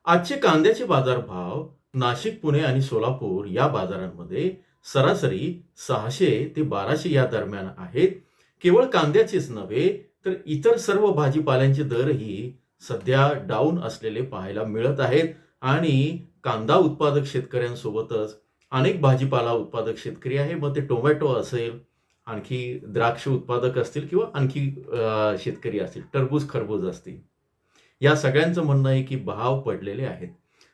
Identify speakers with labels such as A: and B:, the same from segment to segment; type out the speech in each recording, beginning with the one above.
A: आजचे कांद्याचे बाजारभाव नाशिक, पुणे आणि सोलापूर या बाजारांमध्ये सरासरी 600 ते 1200 या दरम्यान आहेत. केवळ कांद्याचेच नव्हे, तर इतर सर्व भाजीपाल्यांचे दरही सध्या डाऊन असलेले पाहायला मिळत आहेत आणि कांदा उत्पादक शेतकऱ्यांसोबतच अनेक भाजीपाला उत्पादक शेतकरी आहे. मग ते टोमॅटो असेल, आणखी द्राक्ष उत्पादक असतील किंवा आणखी शेतकरी असतील, टरबूज, खरबूज असतील. या सगळ्यांचं म्हणणं आहे की भाव पडलेले आहेत.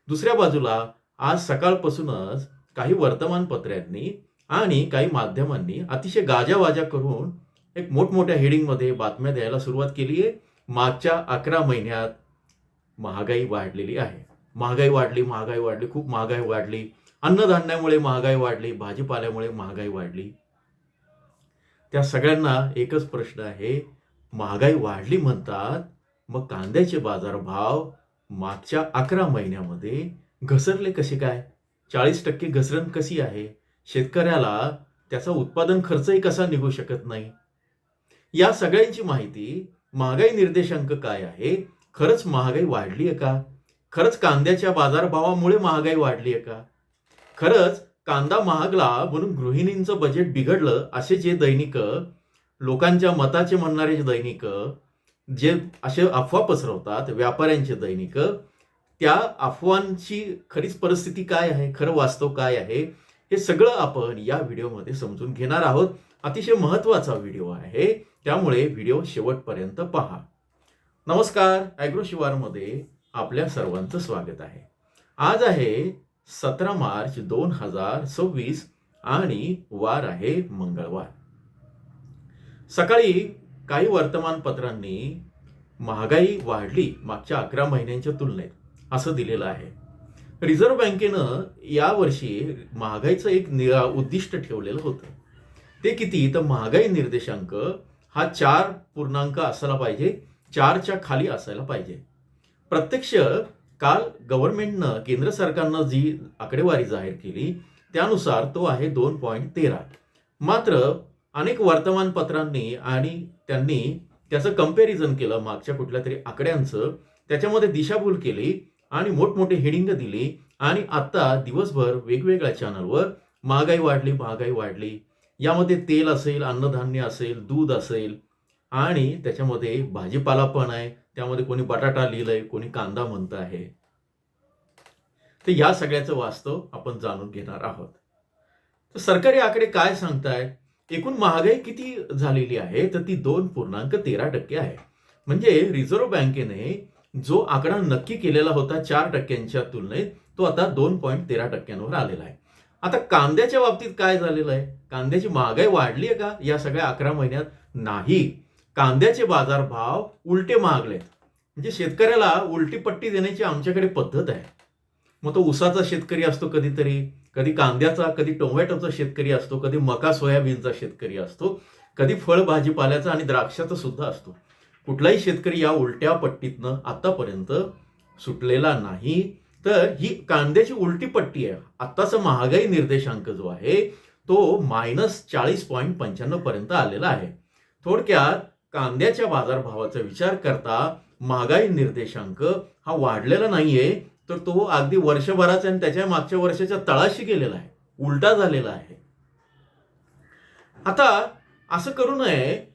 A: दुसऱ्या बाजूला आज सकाळपासूनच काही वर्तमानपत्रांनी आणि काही माध्यमांनी अतिशय गाजावाजा करून एक मोठमोठ्या हेडिंगमध्ये बातम्या द्यायला सुरुवात केली आहे. मागच्या 11 महिन्यात महागाई वाढलेली आहे. महागाई वाढली, महागाई वाढली, खूप महागाई वाढली. अन्नधान्यामुळे महागाई वाढली, भाजीपाल्यामुळे महागाई वाढली. त्या सगळ्यांना एकच प्रश्न आहे, महागाई वाढली म्हणतात, मग कांद्याचे बाजारभाव मागच्या 11 महिन्यामध्ये घसरले कसे काय? 40% घसरण कशी आहे? शेतकऱ्याला त्याचा उत्पादन खर्चही कसा निघू शकत नाही? या सगळ्यांची माहिती, महागाई निर्देशांक काय आहे? खरंच महागाई वाढली आहे का? खरंच कांद्याच्या बाजारभावामुळे महागाई वाढली आहे का? खरंच कांदा महागला म्हणून गृहिणींचं बजेट बिघडलं असे जे दैनिक, लोकांच्या मताचे म्हणणारे जे दैनिक, जे असे अफवा पसरवतात, व्यापाऱ्यांचे दैनिक, त्या अफवांची खरीच परिस्थिती काय आहे, खरं वास्तव काय आहे, हे सगळं आपण या व्हिडिओमध्ये समजून घेणार आहोत. अतिशय महत्त्वाचा व्हिडिओ आहे, त्यामुळे व्हिडिओ शेवटपर्यंत पहा. नमस्कार, ॲग्रो शिवारमध्ये आपल्या सर्वांचं स्वागत आहे. आज आहे 17 मार्च 2026 आणि वार आहे मंगळवार. सकाळी काही वर्तमानपत्रांनी महागाई वाढली मागच्या 11 महिन्यांच्या तुलनेत असं दिलेलं आहे. रिझर्व्ह बँकेनं यावर्षी महागाईचं एक उद्दिष्ट ठेवलेलं होतं. ते किती? तर महागाई निर्देशांक हा 4 पूर्णांक असायला पाहिजे, 4च्या खाली असायला पाहिजे. प्रत्यक्ष काल गव्हर्नमेंटनं, केंद्र सरकारनं जी आकडेवारी जाहीर केली त्यानुसार तो आहे 2.13. मात्र अनेक वर्तमानपत्रांनी आणि त्यांनी त्याचं कंपॅरिझन केलं मागच्या कुठल्या तरी आकड्यांचं, त्याच्यामध्ये दिशाभूल केली आणि मोठमोठे हेडिंग दिली आणि आता दिवसभर वेगवेगळ्या चॅनलवर महागाई वाढली, महागाई वाढली. यामध्ये तेल असेल, अन्नधान्य असेल, दूध असेल आणि त्याच्यामध्ये भाजीपाला पण आहे. त्यामध्ये कोणी बटाटा लिहिलंय, कोणी कांदा म्हणत आहे. तर या सगळ्याचं वास्तव आपण जाणून घेणार आहोत. तर सरकारी आकडे काय सांगतायत? एकूण महागाई किती झालेली आहे? तर ती 2.13% आहे. म्हणजे रिझर्व्ह बँकेने जो आकडा नक्की केलेला होता 4%च्या तुलनेत, तो आता 2.13%वर आलेला आहे. आता कांद्याच्या बाबतीत काय झालेलं आहे? कांद्याची महागाई वाढली आहे का या सगळ्या 11 महिन्यात? नाही. कांद्याचे बाजारभाव उलटे महागलेत. म्हणजे शेतकऱ्याला उलटी पट्टी देण्याची आमच्याकडे पद्धत आहे. मग तो ऊसाचा शेतकरी असतो कधीतरी, कधी कांद्याचा, कधी टोमॅटोचा शेतकरी असतो, कधी मका सोयाबीनचा शेतकरी असतो, कधी फळभाजीपाल्याचा आणि द्राक्षाचा सुद्धा असतो. कुठलाही शेतकरी या उलट्या पट्टीतनं आतापर्यंत सुटलेला नाही. तर ही कांद्याची उलटी पट्टी आहे. आत्ताचा महागाई निर्देशांक जो आहे तो -40.95 पर्यंत आलेला आहे. थोडक्यात कांद्याच्या बाजारभावाचा विचार करता महागाई निर्देशांक हा वाढलेला नाहीये, तर तो अगदी वर्षभराचा आणि त्याच्या मागच्या वर्षाच्या तळाशी गेलेला आहे, उलटा झालेला आहे. आता असं करू नये.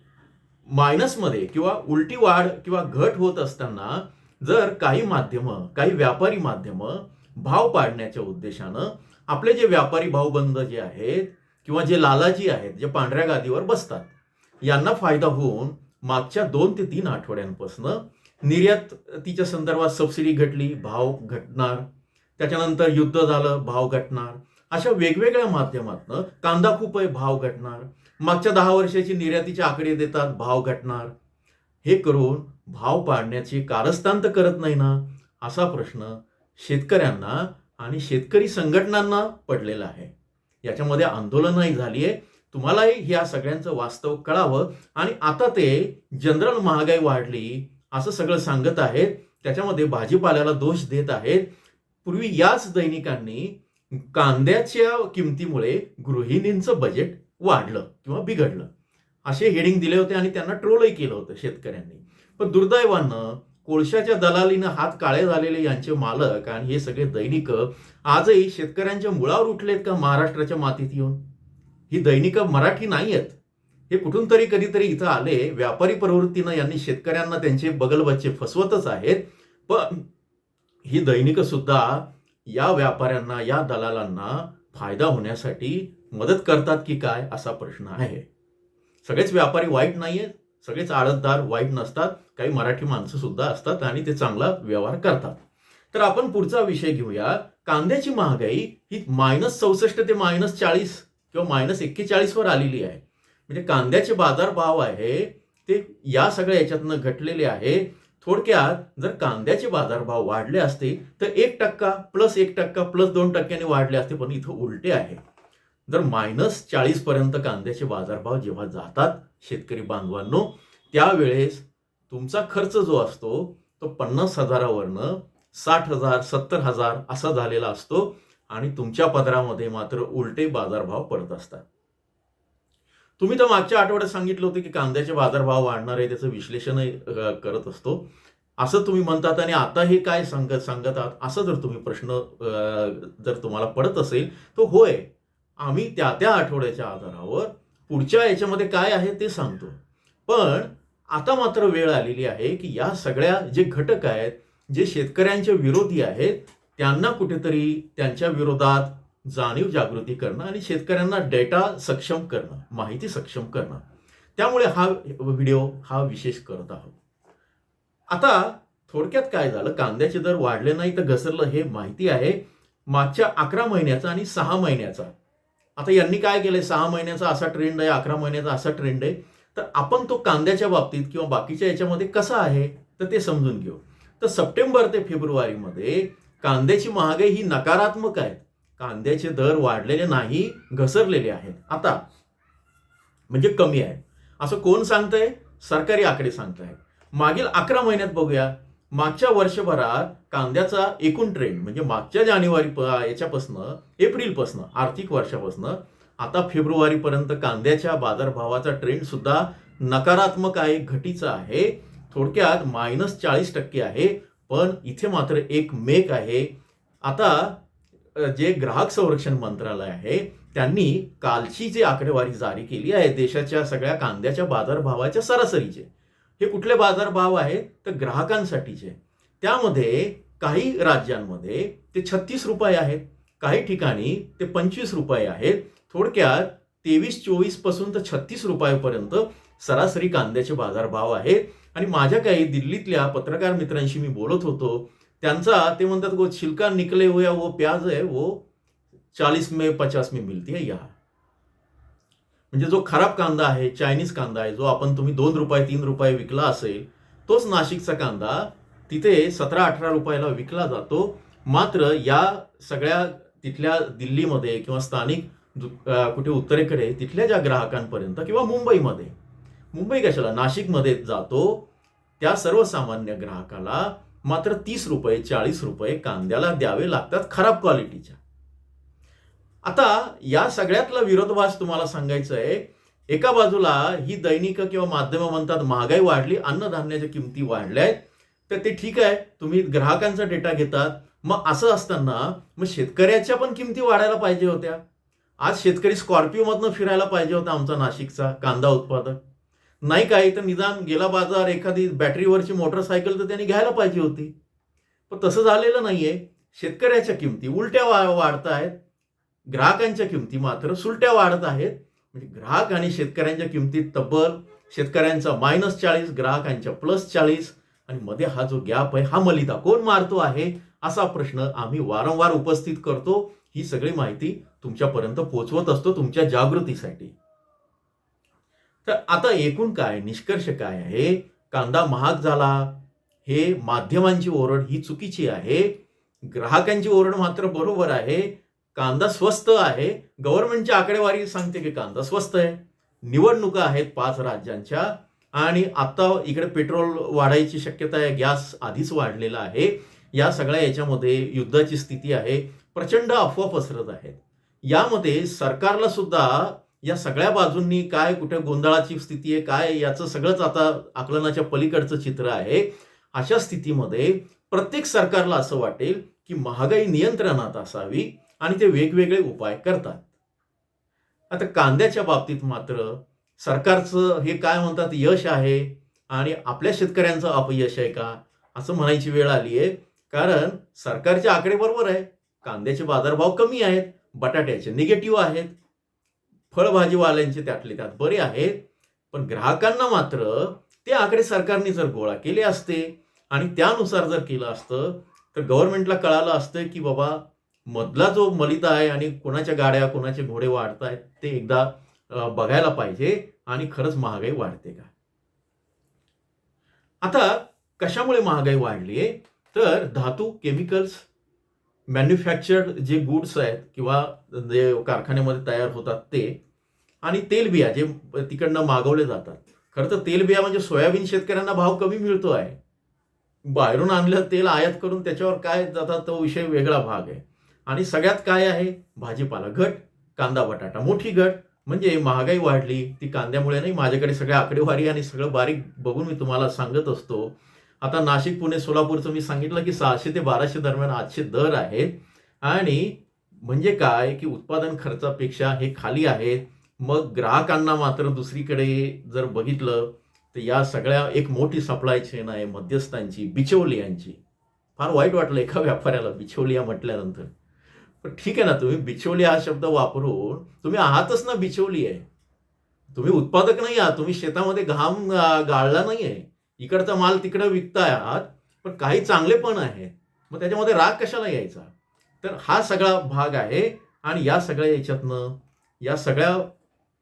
A: मायनसमध्ये किंवा उलटी वाढ किंवा घट होत असताना जर काही माध्यमं, काही व्यापारी माध्यमं भाव पाडण्याच्या उद्देशानं, आपले जे व्यापारी भाऊबंद जे आहेत किंवा जे लालाजी आहेत, जे पांढऱ्या गादीवर बसतात, यांना फायदा होऊन मागच्या 2 ते 3 आठवड्यांपासून निर्यातीच्या संदर्भात सबसिडी घटली, भाव घटणार. त्याच्यानंतर युद्ध झालं, भाव घटणार. अशा वेगवेगळ्या माध्यमातून कांदा खूप आहे, भाव घटणार. मागच्या 10 वर्षाची निर्यातीचे आकडे देतात, भाव घटणार. हे करून भाव पाडण्याची कारस्थान तर करत नाही ना, असा प्रश्न शेतकऱ्यांना आणि शेतकरी संघटनांना पडलेला आहे. याच्यामध्ये आंदोलनही झाली आहे. तुम्हालाही ह्या सगळ्यांचं वास्तव कळावं आणि आता ते जनरल महागाई वाढली असं सगळं सांगत आहेत. त्याच्यामध्ये भाजीपाल्याला दोष देत आहेत. पूर्वी याच दैनिकांनी कांद्याच्या किमतीमुळे गृहिणींचं बजेट वाढलं किंवा बिघडलं असे हेडिंग दिले होते आणि त्यांना ट्रोलही केलं होतं शेतकऱ्यांनी. पण दुर्दैवानं कोळशाच्या दलालीनं हात काळे झालेले यांचे मालक आणि हे सगळे दैनिक आजही शेतकऱ्यांच्या मुळावर उठलेत का महाराष्ट्राच्या मातीत येऊन? ही दैनिक मराठी नाही आहेत. हे कुठून तरी कधीतरी इथं आले, व्यापारी प्रवृत्तीनं यांनी शेतकऱ्यांना त्यांचे बगलबच्चे फसवतच आहेत. पण ही दैनिक सुद्धा या व्यापाऱ्यांना, या दलालांना फायदा होण्यासाठी मदत करतात की काय, असा प्रश्न आहे. सगळेच व्यापारी वाईट नाहीयेत, सगळेच आडतदार वाईट नसतात. काही मराठी माणसं सुद्धा असतात आणि ते चांगला व्यवहार करतात. तर आपण पुढचा विषय घेऊया. कांद्याची महागाई ही -64 ते -40 किंवा -41 वर आलेली आहे. म्हणजे कांद्याचे बाजार भाव आहे ते या सगळ्या याच्यातनं घटलेले आहे. थोडक्यात जर कांद्याचे बाजारभाव वाढले असते तर 1% +1% +2% वाढले असते, पण इथं उलटे आहे. जर -40 पर्यंत कांद्याचे बाजारभाव जेव्हा जातात शेतकरी बांधवांनो, त्यावेळेस तुमचा खर्च जो असतो तो 50,000वरनं 60,000 70,000 असा झालेला असतो आणि तुमच्या पदरामध्ये मात्र उलटे बाजारभाव पडत असतात. तुम्ही तर मागच्या आठवड्यात सांगितलं होतं की कांद्याचे बाजारभाव वाढणार आहे, त्याचं विश्लेषण करत असतो असं तुम्ही म्हणतात आणि आता हे काय सांगत आहात, असं जर तुम्ही प्रश्न जर तुम्हाला पडत असेल तर होय, आम्ही त्या आठवड्याच्या आधारावर पुढच्या याच्यामध्ये काय आहे ते सांगतो. पण आता मात्र वेळ आलेली आहे की या सगळ्या जे घटक आहेत, जे शेतकऱ्यांच्या विरोधी आहेत, त्यांना कुठेतरी त्यांच्या विरोधात जाणीव जागृती करणं आणि शेतकऱ्यांना डेटा सक्षम करणं, माहिती सक्षम करणं. त्यामुळे हा व्हिडिओ हा विशेष करत आहोत. आता थोडक्यात काय झालं, कांद्याचे दर वाढले नाही तर घसरलं हे माहिती आहे. मागच्या 11 महिन्याचा आणि 6 महिन्याचा, आता यांनी काय केलंय, 6 महिन्याचा असा ट्रेंड आहे, 11 महिन्याचा असा ट्रेंड आहे. तर आपण तो कांद्याच्या बाबतीत किंवा बाकीच्या याच्यामध्ये कसा आहे तर ते समजून घेऊ. तर सप्टेंबर ते फेब्रुवारीमध्ये कांद्याची महागाई ही नकारात्मक आहे. कांद्याचे दर वाढलेले नाही, घसरलेले आहेत. आता म्हणजे कमी आहे असं कोण सांगतंय? सरकारी आकडे सांगतायत. मागील 11 महिन्यात बघूया. मागच्या वर्षभरात कांद्याचा एकूण ट्रेंड म्हणजे मागच्या जानेवारी याच्यापासनं एप्रिलपासनं आर्थिक वर्षापासनं आता फेब्रुवारीपर्यंत कांद्याच्या बाजारभावाचा ट्रेंड सुद्धा नकारात्मक आहे, घटीचा आहे. थोडक्यात -40% आहे. पण इथे मात्र एक मेक आहे. आता जे ग्राहक संरक्षण मंत्रालय आहे त्यांनी कालची जी आकडेवारी जारी केली आहे देशाच्या सगळ्या कांद्याच्या बाजारभावाच्या सरासरीचे, हे कुठले बाजारभाव आहेत तर ग्राहकांसाठीचे. त्यामध्ये काही राज्यांमध्ये ते 36 रुपये आहेत, काही ठिकाणी ते 25 रुपये आहेत. थोडक्यात 23-24 पासून तर 36 रुपयापर्यंत सरासरी कांद्याचे बाजारभाव आहेत. आणि माझ्या काही दिल्लीतल्या पत्रकार मित्रांशी मी बोलत होतो, त्यांचा ते म्हणतात वो छिलका निकले हुआ वो प्याज है वो 40 में 50 में मिलती है यहाँ. म्हणजे जो खराब कांदा आहे, चायनीज कांदा आहे, जो आपण तुम्ही 2 रुपये 3 रुपये विकला असेल, तोच नाशिकचा कांदा तिथे 17-18 रुपयाला विकला जातो. मात्र या सगळ्या तिथल्या दिल्लीमध्ये किंवा स्थानिक कुठे उत्तरेकडे तिथल्या ज्या ग्राहकांपर्यंत किंवा मुंबई कशाला नाशिकमध्ये जातो, त्या सर्वसामान्य ग्राहकाला मात्र 30 रुपये 40 रुपये कांद्याला द्यावे लागतात खराब क्वालिटीच्या. आता या सगळ्यातला विरोधाभास तुम्हाला सांगायचं आहे. एका बाजूला ही दैनिक किंवा माध्यमं म्हणतात महागाई वाढली, अन्नधान्याच्या किमती वाढल्या आहेत, तर ते ठीक आहे, तुम्ही ग्राहकांचा डेटा घेतात. मग असं असताना मग शेतकऱ्याच्या पण किमती वाढायला पाहिजे होत्या. आज शेतकरी स्कॉर्पिओमधनं फिरायला पाहिजे होता आमचा नाशिकचा कांदा उत्पादक. नाही काही तर निदान गेला बाजार एखादी बॅटरीवरची मोटरसायकल तर त्यांनी घ्यायला पाहिजे होती. पण तसं झालेलं नाहीये. शेतकऱ्याच्या किमती उलट्या वाढत आहेत, ग्राहकांच्या किमती मात्र सुलट्या वाढत आहेत. म्हणजे ग्राहक आणि शेतकऱ्यांच्या किमतीत तब्बल शेतकऱ्यांचा -40, ग्राहकांच्या +40 आणि मध्ये हा जो गॅप आहे, हा मलिदा कोण मारतो आहे असा प्रश्न आम्ही वारंवार उपस्थित करतो. ही सगळी माहिती तुमच्यापर्यंत पोहोचवत असतो तुमच्या जागृतीसाठी. तर आता एकूण काय निष्कर्ष काय आहे? कांदा महाग झाला, हे माध्यमांची ओरड ही चुकीची आहे. ग्राहकांची ओरड मात्र बरोबर आहे. कांदा स्वस्त आहे. गव्हर्नमेंटची आकडेवारी सांगते की कांदा स्वस्त आहे. निवडणुका आहेत 5 राज्यांच्या आणि आता इकडे पेट्रोल वाढायची शक्यता आहे, गॅस आधीच वाढलेला आहे. या सगळ्या याच्यामध्ये युद्धाची स्थिती आहे, प्रचंड अफवा पसरत आहेत. यामध्ये सरकारला सुद्धा या सगळ्या बाजूंनी काय कुठे गोंधळाची स्थिती आहे काय याचं सगळंच आता आकलनाच्या पलीकडचं चित्र आहे. अशा स्थितीमध्ये प्रत्येक सरकारला असं वाटेल की महागाई नियंत्रणात असावी आणि ते वेगवेगळे उपाय करतात. आता कांद्याच्या बाबतीत मात्र सरकारचं हे काय म्हणतात यश आहे आणि आपल्या शेतकऱ्यांचं अपयश आहे का, असं म्हणायची वेळ आली आहे. कारण सरकारचे आकडे बरोबर आहे, कांद्याचे बाजारभाव कमी आहेत, बटाट्याचे निगेटिव्ह आहेत, फळभाजीवाल्यांचे त्यातले त्यात बरे आहेत. पण ग्राहकांना मात्र ते आकडे सरकारने जर गोळा केले असते आणि त्यानुसार जर केलं असतं तर गव्हर्नमेंटला कळालं असतं की बाबा मधला जो मलिदा आहे आणि कोणाच्या गाड्या कोणाचे घोडे वाढत आहेत ते एकदा बघायला पाहिजे आणि खरंच महागाई वाढते का. आता कशामुळे महागाई वाढली आहे, तर धातू, केमिकल्स, मॅन्युफॅक्चर्ड जे गुड्स आहेत किंवा जे कारखान्यामध्ये तयार होतात ते, आणि तेलबिया जे तिकडनं मागवले जातात. खरं तर तेलबिया म्हणजे सोयाबीन शेतकऱ्यांना भाव कमी मिळतो आहे, बाहेरून आणलं तेल आयात करून त्याच्यावर काय जातात तो विषय वेगळा भाग आहे. आणि सगळ्यात काय आहे, भाजीपाला घट, कांदा बटाटा मोठी घट. म्हणजे महागाई वाढली ती कांद्यामुळे नाही. माझ्याकडे सगळ्या आकडेवारी आणि सगळं बारीक बघून मी तुम्हाला सांगत असतो. आता नाशिक, पुणे, सोलापूरचं मी सांगितलं की 600 ते 1200 दरम्यान आजचे दर आहेत. आणि म्हणजे काय की उत्पादन खर्चापेक्षा हे खाली आहेत. मग ग्राहकांना मात्र दुसरीकडे जर बघितलं तर या सगळ्या एक मोठी सप्लाय चेन आहे मध्यस्थांची, बिचौलियांची. फार वाईट वाटलं एका व्यापाऱ्याला बिचौलिया म्हटल्यानंतर. पण ठीक आहे ना, तुम्ही बिचौलिया हा शब्द वापरून तुम्ही आहातच ना बिचौली आहे. तुम्ही उत्पादक नाही आहात, तुम्ही शेतामध्ये घाम गाळला नाही आहे, इकडचा माल तिकडे विकताय आहात. पण काही चांगले पण आहेत, मग त्याच्यामध्ये राग कशाला यायचा. तर हा सगळा भाग आहे. आणि या सगळ्या याच्यातनं, या सगळ्या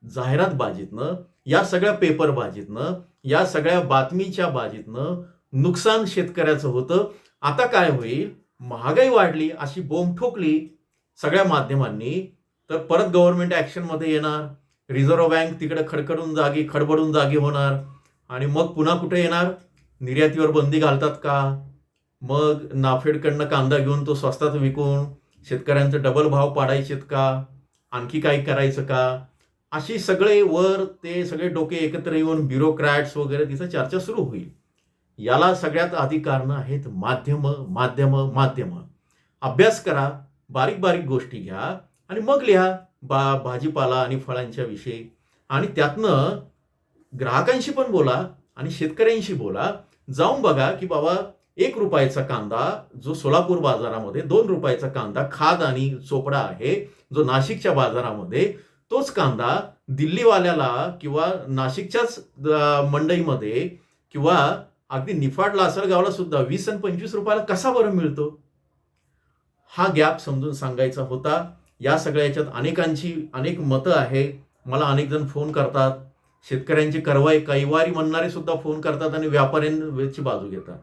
A: जाहिरातबाजीतनं, या सगळ्या पेपरबाजीतनं, या सगळ्या बातमीच्या बाजीतनं नुकसान शेतकऱ्याचं होतं. आता काय होईल, महागाई वाढली अशी बोंब ठोकली सगळ्या माध्यमांनी तर परत गव्हर्नमेंट ॲक्शनमध्ये येणार, रिझर्व्ह बँक तिकडे खडबडून जागी होणार. आणि मग पुन्हा कुठे येणार, निर्यातीवर बंदी घालतात का, मग नाफेडकडनं कांदा घेऊन तो स्वस्तात विकून शेतकऱ्यांचं डबल भाव पाडायचेत का, आणखी काही करायचं का, अशी सगळे वर ते सगळे डोके एकत्र येऊन ब्युरोक्रॅट्स वगैरे तिथं चर्चा सुरू होईल. याला सगळ्यात आधी कारणं आहेत माध्यम माध्यम माध्यम. अभ्यास करा, बारीक बारीक गोष्टी घ्या आणि मग लिहा भाजीपाला आणि फळांच्या विषयी. आणि त्यातनं ग्राहकांशी पण बोला आणि शेतकऱ्यांशी बोला. जाऊन बघा की बाबा ₹1 कांदा जो सोलापूर बाजारामध्ये, ₹2 कांदा खाद आणि चोपडा आहे जो नाशिकच्या बाजारामध्ये, तोच कांदा दिल्लीवाल्याला किंवा नाशिकच्याच मंडईमध्ये किंवा अगदी निफाड लासलगावला सुद्धा 20 आणि 25 रुपयाला कसा बरं मिळतो. हा गॅप समजून सांगायचा होता. या सगळ्या याच्यात अनेक मतं आहे. मला अनेक जण फोन करतात, शेतकऱ्यांची कैवारी म्हणणारे सुद्धा फोन करतात आणि व्यापाऱ्यांची बाजू घेतात.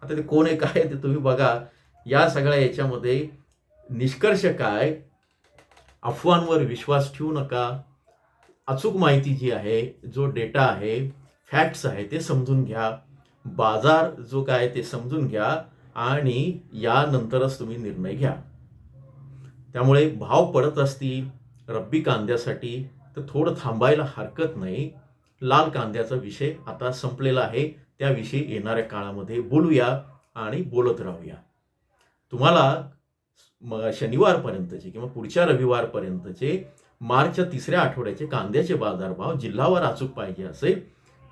A: आता ते कोण आहे काय ते तुम्ही बघा. या सगळ्या याच्यामध्ये निष्कर्ष काय, अफवांवर विश्वास ठेवू नका. अचूक माहिती जी आहे, जो डेटा आहे, फॅक्ट्स आहे ते समजून घ्या. बाजार जो काय ते समजून घ्या आणि यानंतरच तुम्ही निर्णय घ्या. त्यामुळे भाव पडत असतील रब्बी कांद्यासाठी तर थोडं थांबायला हरकत नाही. लाल कांद्याचा विषय आता संपलेला आहे, त्याविषयी येणाऱ्या काळामध्ये बोलूया आणि बोलत राहूया. तुम्हाला शनिवारपर्यंतचे किंवा पुढच्या रविवारपर्यंतचे मार्चच्या 3ऱ्या आठवड्याचे कांद्याचे बाजारभाव जिल्हावार अचूक पाहिजे असेल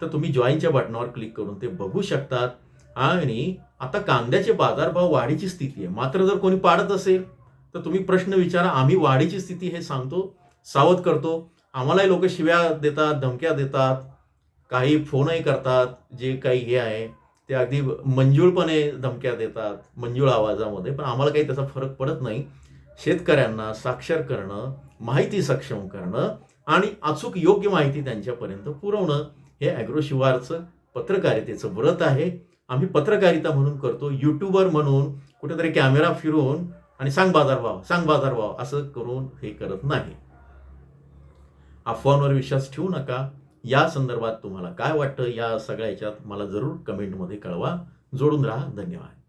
A: तर तुम्ही जॉईनच्या बटनावर क्लिक करून ते बघू शकतात. आणि आता कांद्याचे बाजारभाव वाढीची स्थिती आहे. मात्र जर कोणी पाडत असेल तर तुम्ही प्रश्न विचारा. आम्ही वाढीची स्थिती हे सांगतो, सावध करतो. आम्हालाही लोक शिव्या देतात, धमक्या देतात, काही फोनही करतात. जे काही हे आहे ते अगदी मंजूळपणे धमक्या देतात, मंजूळ आवाजामध्ये. पण आम्हाला काही त्याचा फरक पडत नाही. शेतकऱ्यांना साक्षर करणं, माहिती सक्षम करणं आणि अचूक योग्य माहिती त्यांच्यापर्यंत पुरवणं हे ॲग्रो शिवारचं पत्रकारितेचं व्रत आहे. आम्ही पत्रकारिता म्हणून करतो, यूट्यूबर म्हणून कुठेतरी कॅमेरा फिरून आणि सांग बाजारभाव असं करून हे करत नाही. अफवांवर विश्वास ठेवू नका. या संदर्भात तुम्हाला काय वाटतं या सगळ्या याच्यात मला जरूर कमेंटमध्ये कळवा. जोडून राहा. धन्यवाद.